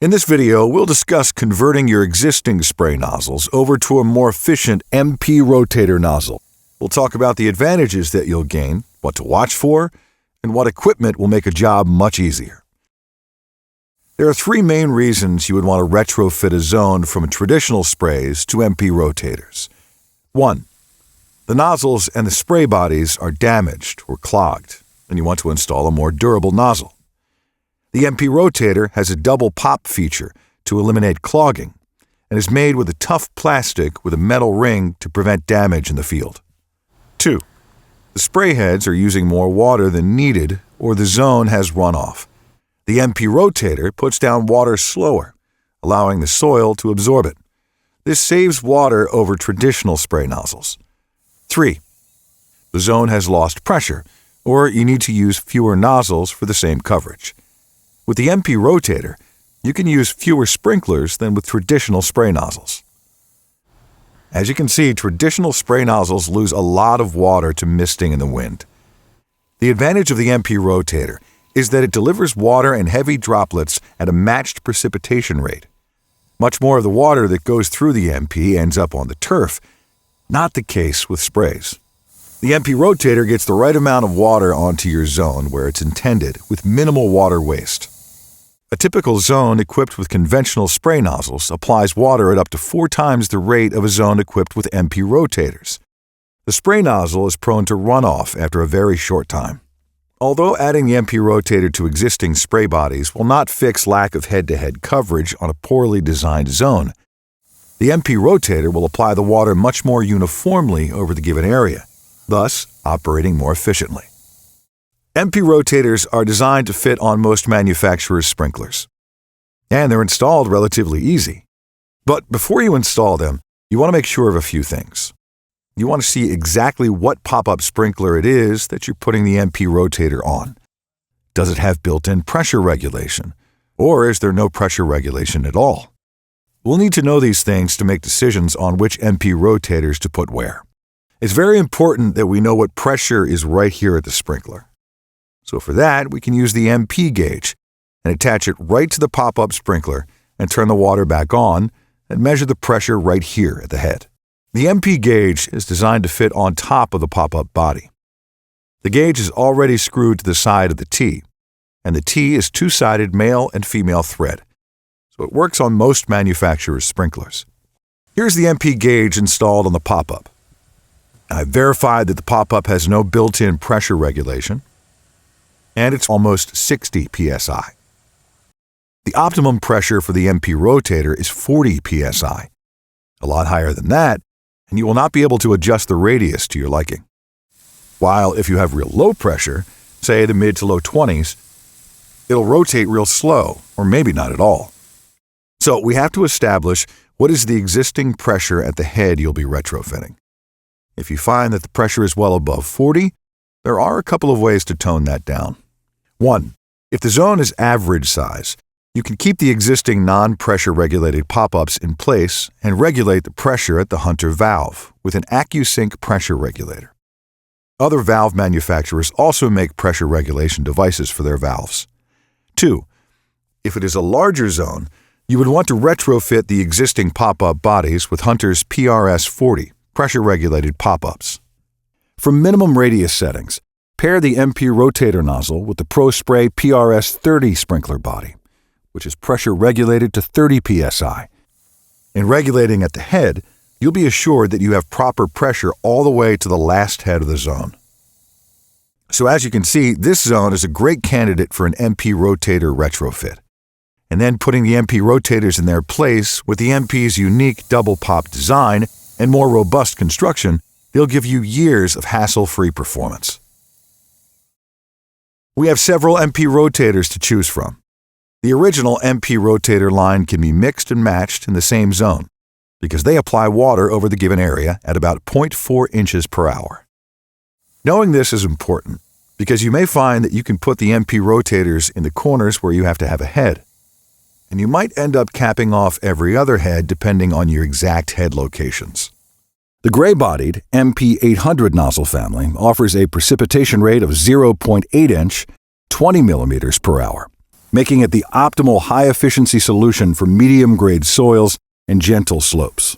In this video, we'll discuss converting your existing spray nozzles over to a more efficient MP Rotator nozzle. We'll talk about the advantages that you'll gain, what to watch for, and what equipment will make a job much easier. There are three main reasons you would want to retrofit a zone from traditional sprays to MP Rotators. 1. The nozzles and the spray bodies are damaged or clogged, and you want to install a more durable nozzle. The MP Rotator has a double pop feature to eliminate clogging and is made with a tough plastic with a metal ring to prevent damage in the field. 2. The spray heads are using more water than needed or the zone has runoff. The MP Rotator puts down water slower, allowing the soil to absorb it. This saves water over traditional spray nozzles. 3. The zone has lost pressure, or you need to use fewer nozzles for the same coverage. With the MP Rotator, you can use fewer sprinklers than with traditional spray nozzles. As you can see, traditional spray nozzles lose a lot of water to misting in the wind. The advantage of the MP Rotator is that it delivers water in heavy droplets at a matched precipitation rate. Much more of the water that goes through the MP ends up on the turf, not the case with sprays. The MP Rotator gets the right amount of water onto your zone where it's intended, with minimal water waste. A typical zone equipped with conventional spray nozzles applies water at up to 4 times the rate of a zone equipped with MP Rotators. The spray nozzle is prone to runoff after a very short time. Although adding the MP Rotator to existing spray bodies will not fix lack of head-to-head coverage on a poorly designed zone, the MP Rotator will apply the water much more uniformly over the given area, thus operating more efficiently. MP Rotators are designed to fit on most manufacturers' sprinklers, and they're installed relatively easy. But before you install them, you want to make sure of a few things. You want to see exactly what pop-up sprinkler it is that you're putting the MP Rotator on. Does it have built-in pressure regulation, or is there no pressure regulation at all? We'll need to know these things to make decisions on which MP Rotators to put where. It's very important that we know what pressure is right here at the sprinkler. So for that, we can use the MP gauge and attach it right to the pop-up sprinkler and turn the water back on and measure the pressure right here at the head. The MP gauge is designed to fit on top of the pop-up body. The gauge is already screwed to the side of the T, and the T is two-sided male and female thread, so it works on most manufacturers' sprinklers. Here's the MP gauge installed on the pop-up. I've verified that the pop-up has no built-in pressure regulation, and it's almost 60 psi. The optimum pressure for the MP Rotator is 40 psi. A lot higher than that, and you will not be able to adjust the radius to your liking. While if you have real low pressure, say the mid to low 20s, it'll rotate real slow, or maybe not at all. So we have to establish what is the existing pressure at the head you'll be retrofitting. If you find that the pressure is well above 40, there are a couple of ways to tone that down. 1. If the zone is average size, you can keep the existing non-pressure regulated pop-ups in place and regulate the pressure at the Hunter valve with an AccuSync pressure regulator. Other valve manufacturers also make pressure regulation devices for their valves. 2. If it is a larger zone, you would want to retrofit the existing pop-up bodies with Hunter's PRS-40 pressure-regulated pop-ups. For minimum radius settings, pair the MP Rotator nozzle with the ProSpray PRS-30 sprinkler body, which is pressure-regulated to 30 psi. In regulating at the head, you'll be assured that you have proper pressure all the way to the last head of the zone. So as you can see, this zone is a great candidate for an MP Rotator retrofit. And then putting the MP Rotators in their place with the MP's unique double pop design and more robust construction, they'll give you years of hassle-free performance. We have several MP Rotators to choose from. The original MP Rotator line can be mixed and matched in the same zone because they apply water over the given area at about 0.4 inches per hour. Knowing this is important because you may find that you can put the MP Rotators in the corners where you have to have a head, and you might end up capping off every other head depending on your exact head locations. The gray-bodied MP 800 nozzle family offers a precipitation rate of 0.8 inch, 20 millimeters per hour, making it the optimal high-efficiency solution for medium-grade soils and gentle slopes.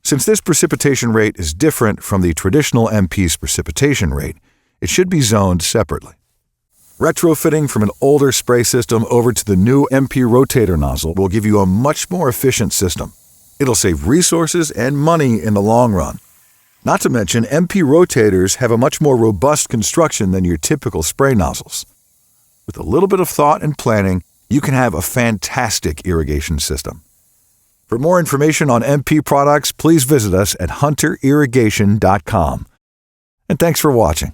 Since this precipitation rate is different from the traditional MP's precipitation rate, it should be zoned separately. Retrofitting from an older spray system over to the new MP Rotator nozzle will give you a much more efficient system. It'll save resources and money in the long run. Not to mention, MP Rotators have a much more robust construction than your typical spray nozzles. With a little bit of thought and planning, you can have a fantastic irrigation system. For more information on MP products, please visit us at hunterirrigation.com. And thanks for watching.